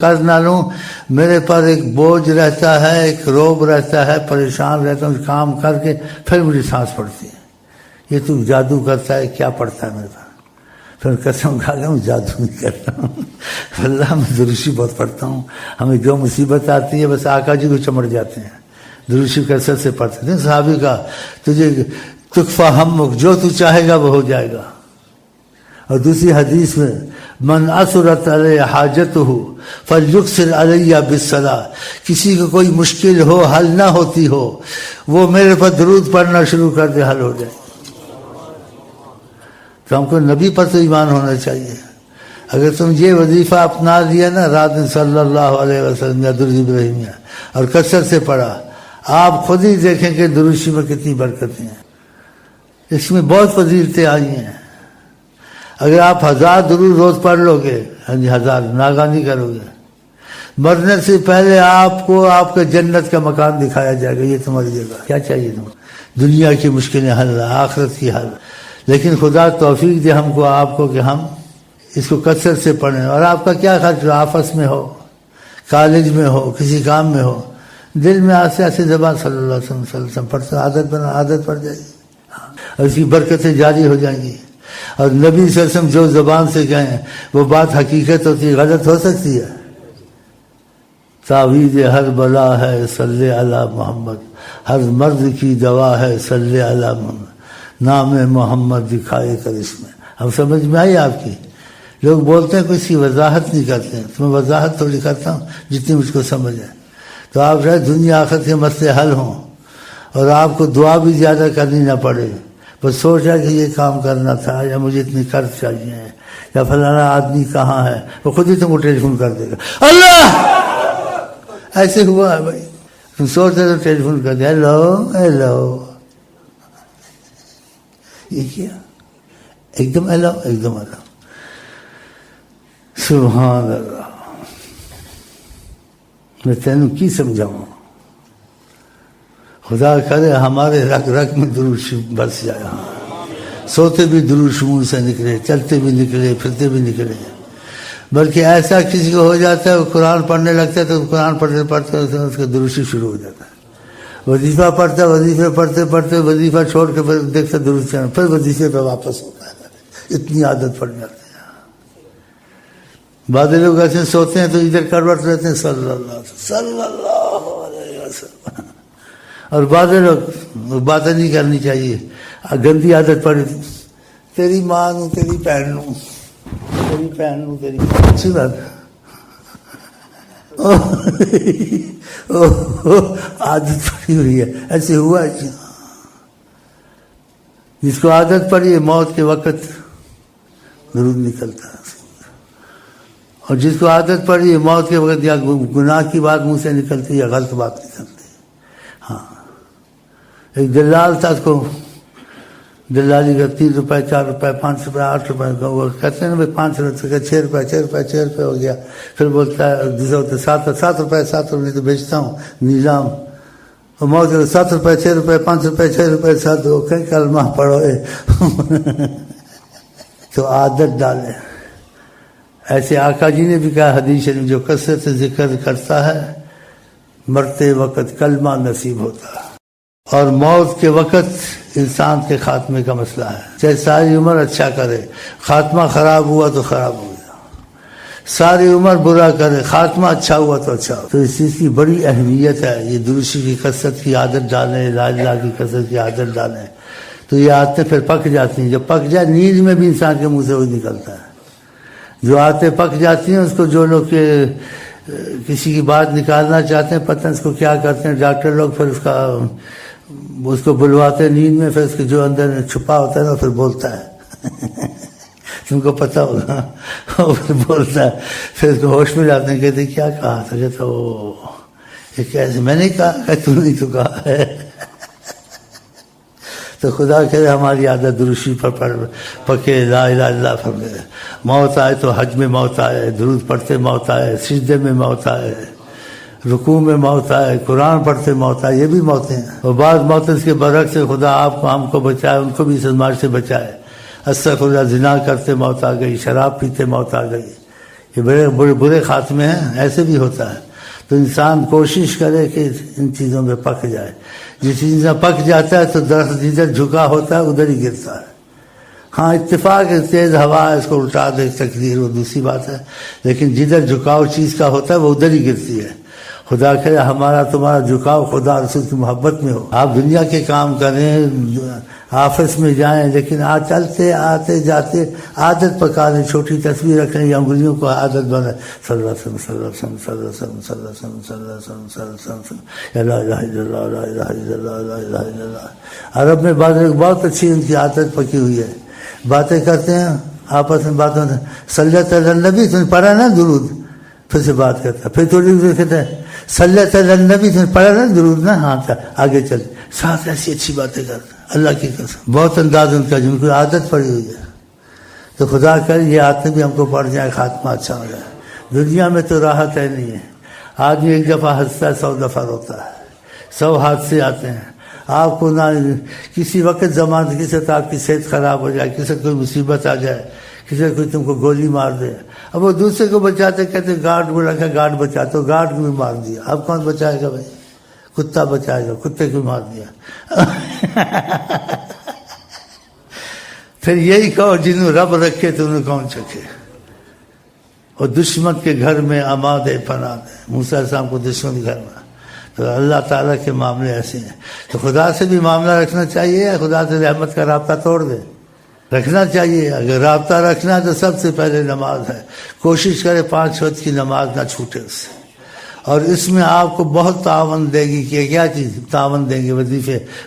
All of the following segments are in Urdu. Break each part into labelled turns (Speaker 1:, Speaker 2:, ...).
Speaker 1: کر نہ لوں، میرے پر ایک بوجھ رہتا ہے، ایک روب رہتا ہے، پریشان رہتا ہوں کام کر کے، پھر مجھے سانس پڑتی ہے. یہ تو جادو کرتا ہے، کیا پڑتا ہے میرے پاس؟ پھر قسم کھا گیا میں جادو نہیں کرتا ہوں اللہ میں دروشی بہت پڑھتا ہوں. ہمیں جو مصیبت آتی ہے بس آقا جی کو چمٹ جاتے ہیں، دروشی کثرت سے پڑھتے تھے. صحابی کا تجھے تکفا ہمک، جو تو چاہے گا وہ ہو جائے گا. اور دوسری حدیث میں من اثرت علی حاجتہ فلیکثر علی بالصلاۃ، کسی کو کوئی مشکل ہو حل نہ ہوتی ہو وہ میرے پر درود پڑھنا شروع کر دے، حل ہو جائے. تو ہم کو نبی پر تو ایمان ہونا چاہیے. اگر تم یہ وظیفہ اپنا لیا نا، رات میں صلی اللہ علیہ وسلم یا درود ابراہیمیہ اور کثرت سے پڑھا، آپ خود ہی دیکھیں کہ دروشی میں کتنی برکتیں ہیں، اس میں بہت فضیلتیں آئی ہیں. اگر آپ 1000 درود روز پڑھ لو گے، 1000 ناغہ نہیں کرو گے، مرنے سے پہلے آپ کو آپ کے جنت کا مکان دکھایا جائے گا، یہ تمہاری جگہ. کیا چاہیے تم؟ دنیا کی مشکلیں حل، آخرت کی حل. لیکن خدا توفیق دے ہم کو، آپ کو، کہ ہم اس کو کثرت سے پڑھیں. اور آپ کا کیا خرچ ہو، آفس میں ہو، کالج میں ہو، کسی کام میں ہو، دل میں آسے آسے زبان صلی اللہ علیہ وسلم پڑھتے، عادت پڑ جائے گی، اور اس کی برکتیں جاری ہو جائیں گی. اور نبی صلی اللہ علیہ وسلم جو زبان سے کہیں وہ بات حقیقت ہوتی ہے، غلط ہو سکتی ہے. تعویذ ہر بلا ہے صلی علی محمد، ہر مرض کی دوا ہے صلی علی محمد، نام محمد دکھائے کر اس میں. ہم سمجھ میں آئی آپ کی؟ لوگ بولتے ہیں کوئی اس کی وضاحت نہیں کرتے ہیں، تو میں وضاحت تھوڑی کرتا ہوں جتنی مجھ کو سمجھ ہے. تو آپ شاید دنیا آخرت کے مسئلے حل ہوں اور آپ کو دعا بھی زیادہ کرنی نہ پڑے. بس سوچا کہ یہ کام کرنا تھا، یا مجھے اتنی قرض چاہیے، یا فلانا آدمی کہاں ہے، وہ خود ہی تم کو ٹیلی فون کر دے گا. اللہ ایسے ہوا ہے بھائی، تم سوچتے تو ٹیلی فون کر دیا، ہیلو. یہ کیا ایک دم اللہ. سبحان اللہ. میں تینوں کی سمجھاؤں؟ خدا کرے ہمارے رگ میں درود برس جائے. سوتے بھی درود منہ سے نکلے، چلتے بھی نکلے، پھرتے بھی نکلے. بلکہ ایسا کسی کو ہو جاتا ہے وہ قرآن پڑھنے لگتا ہے تو قرآن پڑھتے پڑھتے اس کا درود شروع ہو جاتا ہے. وظیفہ پڑھتا ہے، وظیفے پڑھتے پڑھتے وظیفہ چھوڑ کے پھر دیکھتا درود چڑھنا، پھر وظیفے پہ واپس ہوتا ہے. اتنی عادت پڑ جاتی ہے. بعض لوگ ایسے سوتے ہیں تو ادھر کروٹ رہتے ہیں صلی اللہ علیہ وسلم. اور بعض لوگ باتیں نہیں کرنی چاہیے، گندی عادت پڑی، تیری ماں نوں، تیری بہن نوں، تیری بہن نوں، تیری اچھی بات. عادت پڑی ہوئی ہے، ایسے ہوا ہے. جس کو عادت پڑی ہے موت کے وقت درود نکلتا ہے، اور جس کو عادت پڑی ہے موت کے وقت یا گناہ کی بات منہ سے نکلتی ہے یا غلط بات نکلتی ہے. ہاں، ایک دلال تھا، اس کو دلالی کا 3 روپے 4 روپے 5 روپے 8 روپے کا، وہ کہتے ہیں نا 5 روپے 6 روپے ہو گیا. پھر بولتا ہے دوسرا ہوتا ہے 7 روپے تو بیچتا ہوں نیلام. اور موت 7 روپے 6 روپے 5 روپے 6 روپے 7 روپے کلمہ پڑھو. تو عادت ڈالے. ایسے آقا جی نے بھی کہا حدیث شریف، جو کثرت سے ذکر کرتا ہے مرتے وقت کلمہ نصیب ہوتا ہے. اور موت کے وقت انسان کے خاتمے کا مسئلہ ہے. چاہے ساری عمر اچھا کرے، خاتمہ خراب ہوا تو خراب ہو گیا. ساری عمر برا کرے، خاتمہ اچھا ہوا تو اچھا ہوا. تو اس چیز کی بڑی اہمیت ہے. یہ دروشی کی کثرت کی عادت ڈالیں، لا الہ کی کثرت کی عادت ڈالیں تو یہ عادتیں پھر پک جاتی ہیں. جب پک جائے نیند میں بھی انسان کے منہ سے وہی نکلتا ہے. جو عادتیں پک جاتی ہیں اس کو جو لوگ کسی کی بات نکالنا چاہتے ہیں، پتہ اس کو کیا کرتے ہیں ڈاکٹر لوگ، پھر اس کو بلواتے ہیں نیند میں، پھر اس کے جو اندر چھپا ہوتا ہے نا پھر بولتا ہے. تم کو پتہ ہوگا، وہ پھر بولتا ہے. پھر اس کو ہوش میں لاتے ہیں، کہتے کیا کہا تھا؟ کہتا یہ کیسے؟ میں نے کہا کہ تم نے تو کہا ہے. تو خدا کرے ہماری عادت دروشی پر پکے، لا الہ الا اللہ فرمائے. موت آئے تو حج میں موت آئے، درود پڑھتے موت آئے، سجدے میں موت آئے، رکوع میں موت آئے، قرآن پڑھتے موت آئے. یہ بھی موتیں ہیں. اور بعض موتیں اس کے برعکس سے خدا آپ کو ہم کو بچائے، ان کو بھی اس ازمائش سے بچائے. استغفر اللہ، زنا کرتے موت آ گئی، شراب پیتے موت آ گئی. یہ بڑے برے خاتمے ہیں، ایسے بھی ہوتا ہے۔ تو انسان کوشش کرے کہ ان چیزوں میں پک جائے، جس چیز میں پک جاتا ہے تو درخت جدھر جھکا ہوتا ہے ادھر ہی گرتا ہے۔ ہاں اتفاق تیز ہوا ہے اس کو الٹا دے تقدیر، وہ دوسری بات ہے، لیکن جدھر جھکاؤ چیز کا ہوتا ہے وہ ادھر ہی گرتی ہے۔ خدا کرے ہمارا تمہارا جھکاؤ خدا رسول کی محبت میں ہو۔ آپ دنیا کے کام کریں، آفس میں جائیں، لیکن چلتے آتے جاتے عادت پکا لیں، چھوٹی تصویر رکھیں یا انگلیوں کو عادت بنائیں، صلی اللہ علیہ وسلم صلی اللہ علیہ وسلم صلی اللہ علیہ وسلم صلی اللہ علیہ وسلم صلی اللہ علیہ وسلم صلی اللہ علیہ وسلم، لا الہ الا اللہ لا الہ الا اللہ لا الہ الا اللہ۔ عرب میں بہت اچھی ان کی عادت پکی ہوئی ہے، باتیں کرتے ہیں آپس میں، باتوں میں صلی اللہ علیہ النبی، تم نے پڑھا نا درود، پھر سے بات کرتا ہے، پھر تھوڑی دیر کہتے ہیں صلی اللہ علیہ النبی، تم نے پڑھا نا درود نا، ہاں آگے چل، ساتھ ایسی اچھی باتیں کرتے ہیں، اللہ کی قسم بہت انداز ان کا جن کو عادت پڑی ہوئی ہے۔ تو خدا کر یہ عادتیں بھی ہم کو پڑ جائے، خاتمہ اچھا ہو جائے۔ دنیا میں تو راحت ہے نہیں ہے، آدمی ایک دفعہ ہنستا ہے 100 دفعہ روتا ہے، 100 حادثے آتے ہیں۔ آپ کو نہ کسی وقت زمانے کسی وقت آپ کی صحت خراب ہو جائے، کسی وقت کوئی مصیبت آ جائے، کسی وقت کوئی تم کو گولی مار دے، اب وہ دوسرے کو بچاتے کہتے گارڈ بلا کے گارڈ بچا، تو گارڈ کو بھی مار دیا، اب کون بچائے گا بھائی؟ کتا بچائے گا، کتے کو مار دیا۔ پھر یہی کہو جنہوں رب رکھے تو انہیں کون چکے، اور دشمن کے گھر میں اماد پناہ دے، موسیٰ علیہ السلام کو دشمن کے گھر میں، تو اللہ تعالیٰ کے معاملے ایسے ہیں۔ تو خدا سے بھی معاملہ رکھنا چاہیے، خدا سے رحمت کا رابطہ توڑ دے، رکھنا چاہیے۔ اگر رابطہ رکھنا ہے تو سب سے پہلے نماز ہے، کوشش کرے 5 وقت کی نماز نہ چھوٹے اس سے، اور اس میں آپ کو بہت تعاون دے گی کہ کیا چیز تعاون دیں گے،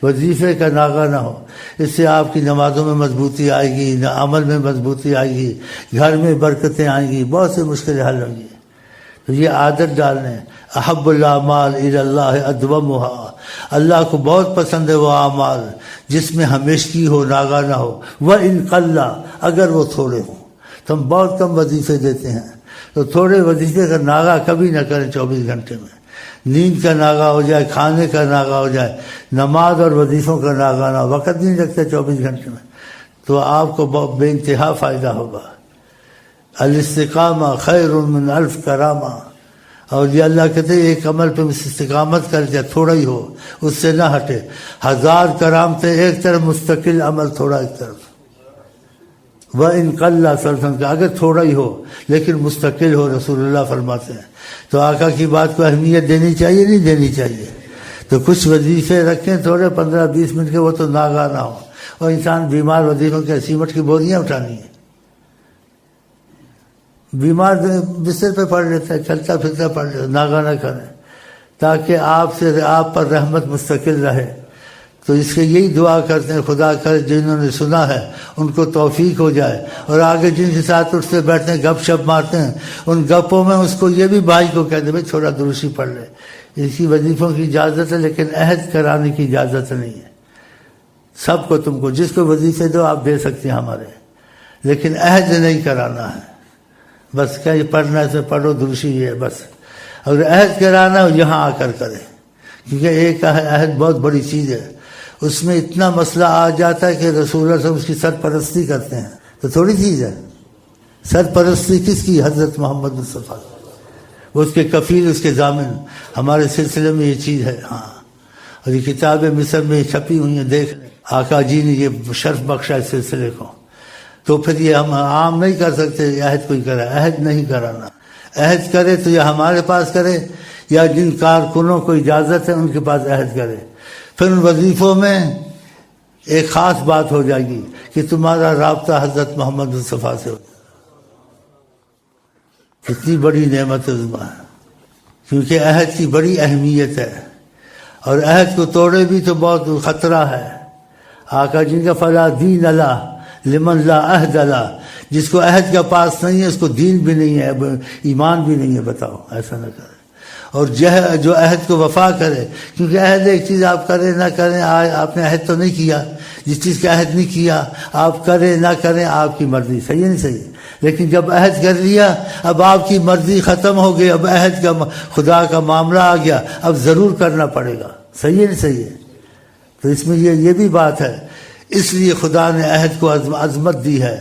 Speaker 1: وظیفے کا ناغہ نہ ہو، اس سے آپ کی نمازوں میں مضبوطی آئے گی، عمل میں مضبوطی آئے گی، گھر میں برکتیں آئیں گی، بہت سی مشکلیں حل ہوں گی۔ تو یہ عادت ڈالنے، احب الاعمال الی اللہ ادومھا، اللہ کو بہت پسند ہے وہ اعمال جس میں ہمیشگی ہو، ناغہ نہ ہو، وَإِن قَلَّ، اگر وہ تھوڑے ہوں۔ تو ہم بہت کم وظیفے دیتے ہیں، تو تھوڑے وظیفے کا ناغہ کبھی نہ کریں 24 گھنٹے میں، نیند کا ناغہ ہو جائے، کھانے کا ناغہ ہو جائے، نماز اور وظیفوں کا ناغہ نہ ہو، وقت نہیں لگتا 24 گھنٹے میں، تو آپ کو بہت بے انتہا فائدہ ہوگا۔ الاستقامہ خیر من 1000 کرامہ، اور یہ اللہ کہتے ہیں ایک عمل پہ استقامت کر جائے، تھوڑا ہی ہو اس سے نہ ہٹے، 1000 کرامتیں ایک طرف، مستقل عمل تھوڑا ایک طرف۔ وَإِن قَلَّ سلطن کا اگر تھوڑا ہی ہو لیکن مستقل ہو، رسول اللہ فرماتے ہیں۔ تو آقا کی بات کو اہمیت دینی چاہیے نہیں دینی چاہیے؟ تو کچھ وظیفے رکھیں تھوڑے 15-20 منٹ کے، وہ تو ناغہ نہ ہو، اور انسان بیمار وظیفوں کے سیمٹ کی بوریاں اٹھانی ہیں، بیمار بستر پہ پڑھ لیتا ہے، چلتا پھرتا پڑھ لیتا، ناغہ نہ کریں، تاکہ آپ پر رحمت مستقل رہے۔ تو اس کے یہی دعا کرتے ہیں، خدا کرے جنہوں نے سنا ہے ان کو توفیق ہو جائے، اور آگے جن کے ساتھ اٹھتے بیٹھتے ہیں، گپ شپ مارتے ہیں، ان گپوں میں اس کو یہ بھی بھائی کو کہہ دے بھائی تھوڑا دروشی پڑھ لے، اس کی وظیفوں کی اجازت ہے لیکن عہد کرانے کی اجازت نہیں ہے۔ سب کو، تم کو جس کو وظیفے دو آپ دے سکتے ہیں ہمارے، لیکن عہد نہیں کرانا ہے، بس کیا یہ پڑھنا ہے تو پڑھو، دروشی یہ ہے بس۔ اگر عہد کرانا ہو یہاں آ کر کرے، کیونکہ ایک عہد بہت بڑی چیز ہے، اس میں اتنا مسئلہ آ جاتا ہے کہ رسول اللہ صلی اللہ علیہ وسلم اس کی سرپرستی کرتے ہیں، تو تھوڑی چیز ہے۔ سرپرستی کس کی؟ حضرت محمد مصطفیٰ، وہ اس کے کفیل، اس کے ضامن۔ ہمارے سلسلے میں یہ چیز ہے، ہاں، اور یہ کتاب مصر میں چھپی ہوئی ہیں، دیکھ لیں، آقا جی نے یہ شرف بخشا اس سلسلے کو۔ تو پھر یہ ہم عام نہیں کر سکتے، عہد کوئی کرے، عہد نہیں کرانا۔ عہد کرے تو یا ہمارے پاس کرے یا جن کارکنوں کو اجازت ہے ان کے پاس عہد کرے۔ پھر ان وظیفوں میں ایک خاص بات ہو جائے گی کہ تمہارا رابطہ حضرت محمد مصطفیٰ سے ہو۔ کتنی بڑی نعمت عظمیٰ ہے، کیونکہ عہد کی بڑی اہمیت ہے، اور عہد کو توڑے بھی تو بہت خطرہ ہے۔ آقا جن کا فلا دین اللہ لمن لا عہد اللہ، جس کو عہد کا پاس نہیں ہے اس کو دین بھی نہیں ہے، ایمان بھی نہیں ہے، بتاؤ، ایسا نہ کرے۔ اور جو عہد کو وفا کرے، کیونکہ عہد ایک چیز آپ کریں نہ کریں، آپ نے عہد تو نہیں کیا، جس چیز کا عہد نہیں کیا آپ کریں نہ کریں آپ کی مرضی، صحیح ہے نہیں صحیح؟ لیکن جب عہد کر لیا اب آپ کی مرضی ختم ہو گئی، اب عہد کا خدا کا معاملہ آ گیا، اب ضرور کرنا پڑے گا، صحیح ہے نہیں صحیح ہے؟ تو اس میں یہ بھی بات ہے، اس لیے خدا نے عہد کو عظمت دی ہے،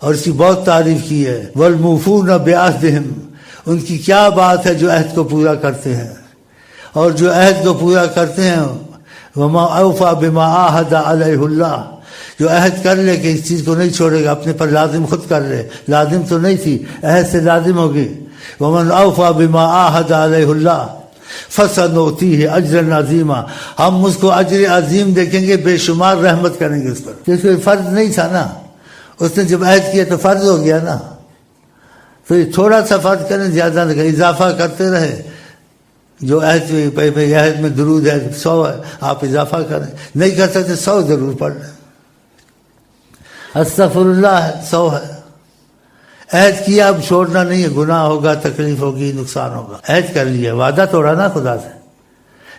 Speaker 1: اور اس کی بہت تعریف کی ہے. والموفون بعہدہم، ان کی کیا بات ہے جو عہد کو پورا کرتے ہیں، اور جو عہد کو پورا کرتے ہیں. وما اوفى بما عاهد علیہ اللہ، جو عہد کر لے کہ اس چیز کو نہیں چھوڑے گا، اپنے پر لازم خود کر لے، لازم تو نہیں تھی، عہد سے لازم ہوگی. ومن اوفى بما عاهد علیہ اللہ فسنؤتیہ اجرا عظیما، ہم اس کو اجر عظیم دیکھیں گے، بے شمار رحمت کریں گے اس پر. کیونکہ فرض نہیں تھا نا، اس نے جب عہد کیا تو فرض ہو گیا نا. تو تھوڑا سا فرض کریں، زیادہ نہ کریں، اضافہ کرتے رہے. جو عہد عہد میں درود ہے 100 ہے، آپ اضافہ کریں. نہیں کر سکتے 100 ضرور پڑھ لیں. استغفر اللہ ہے 100 ہے. عہد کیا، اب چھوڑنا نہیں ہے، گناہ ہوگا، تکلیف ہوگی، نقصان ہوگا. عہد کر لیا، وعدہ توڑا نا خدا سے،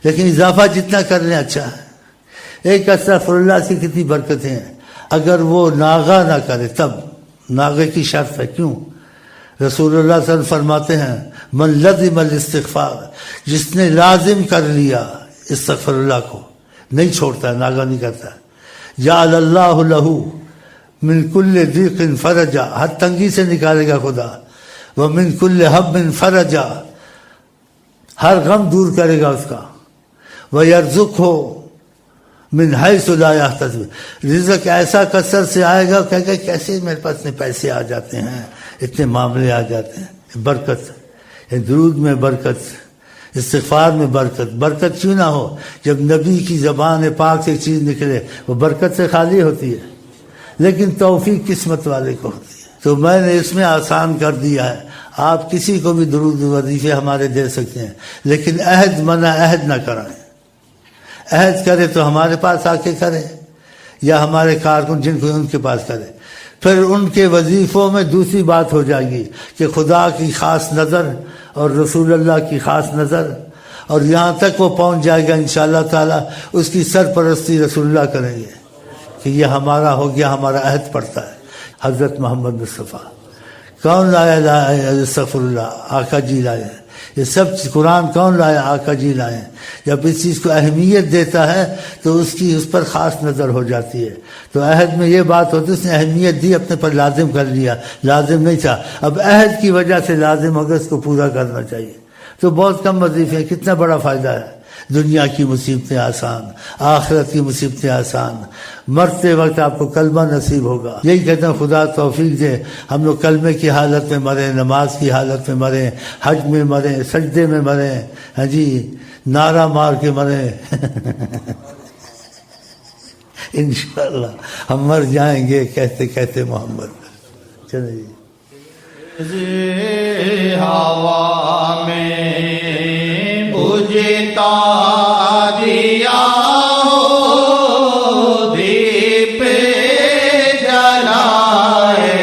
Speaker 1: لیکن اضافہ جتنا کر لیں اچھا ہے. ایک استغفر اللہ سے کتنی برکتیں ہیں. اگر وہ ناغہ نہ کرے تب، ناغے کی شرط ہے. کیوں؟ رسول اللہ صلی اللہ علیہ وسلم فرماتے ہیں من لزم الاستغفار، جس نے لازم کر لیا استغفر اللہ کو، نہیں چھوڑتا، ناغہ نہیں کرتا، جعل اللہ لہ من کل ضیق فرجا، ہر تنگی سے نکالے گا خدا. ومن کل ہم فرجا، ہر غم دور کرے گا اس کا. ویرزقہ من حیث لا یحتسب، رزق ایسا کثرت سے آئے گا، کہے گا کیسے میرے پاس اتنے پیسے آ جاتے ہیں، اتنے معاملے آ جاتے ہیں. برکت، درود میں برکت، استغفار میں برکت. برکت کیوں نہ ہو جب نبی کی زبان پاک سے ایک چیز نکلے، وہ برکت سے خالی ہوتی ہے. لیکن توفیق قسمت والے کو ہوتی ہے. تو میں نے اس میں آسان کر دیا ہے، آپ کسی کو بھی درود وظیفے ہمارے دے سکتے ہیں، لیکن عہد منع، عہد نہ کرائیں. عہد کرے تو ہمارے پاس آ کے کرے، یا ہمارے کارکن جن کو ان کے پاس کرے. پھر ان کے وظیفوں میں دوسری بات ہو جائے گی کہ خدا کی خاص نظر اور رسول اللہ کی خاص نظر، اور یہاں تک وہ پہنچ جائے گا انشاءاللہ تعالی. اس کی سرپرستی رسول اللہ کریں گے کہ یہ ہمارا ہو گیا، ہمارا عہد پڑتا ہے. حضرت محمد مصطفیٰ کون لایا؟ استغفر اللہ، آقا جی لائے. یہ سب قرآن کون لایا؟ آقا جی لائے. جب اس چیز کو اہمیت دیتا ہے تو اس کی اس پر خاص نظر ہو جاتی ہے. تو عہد میں یہ بات ہوتی ہے، اس نے اہمیت دی، اپنے پر لازم کر لیا، لازم نہیں تھا، اب عہد کی وجہ سے لازم ہوگا، اس کو پورا کرنا چاہیے. تو بہت کم وظیفے، کتنا بڑا فائدہ ہے. دنیا کی مصیبتیں آسان، آخرت کی مصیبتیں آسان. مرتے وقت آپ کو کلمہ نصیب ہوگا. یہی کہتے ہیں خدا توفیق دے ہم لوگ کلمے کی حالت میں مریں، نماز کی حالت میں مریں، حج میں مریں، سجدے میں مریں، ہاں جی، نعرہ مار کے مریں. انشاءاللہ ہم مر جائیں گے کہتے کہتے محمد. چلے جی.
Speaker 2: ہوا میں بجھتا دیا ہو، دیپ جلائے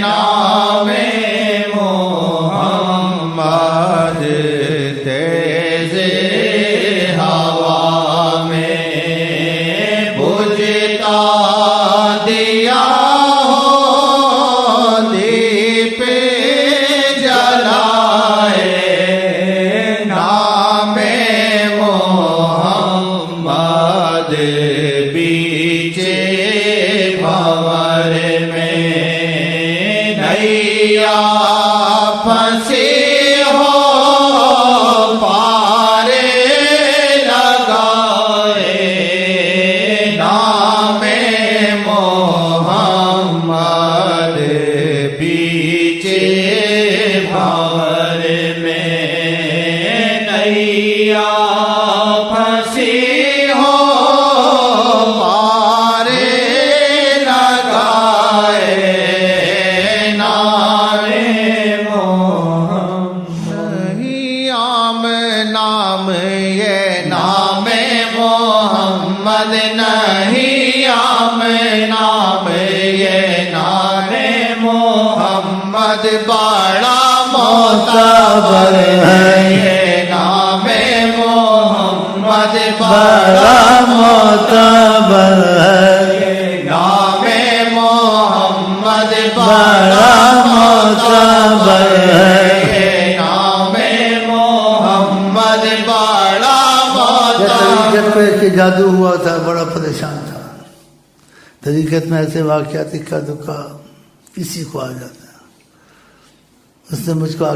Speaker 2: نام محمد. تیز ہوا میں بجھتا دیا بڑا معتبر ہے یہ نام محمد. بڑا معتبر ہے یہ نام محمد. بڑا معتبر ہے یہ نام محمد. بڑا معتبر.
Speaker 1: جب پیر کے جادو ہوا تھا بڑا پریشان تھا. طریقت میں ایسے واقعات اکا دکا کسی کو آ جاتا ہے. اس نے مجھ کو آ کے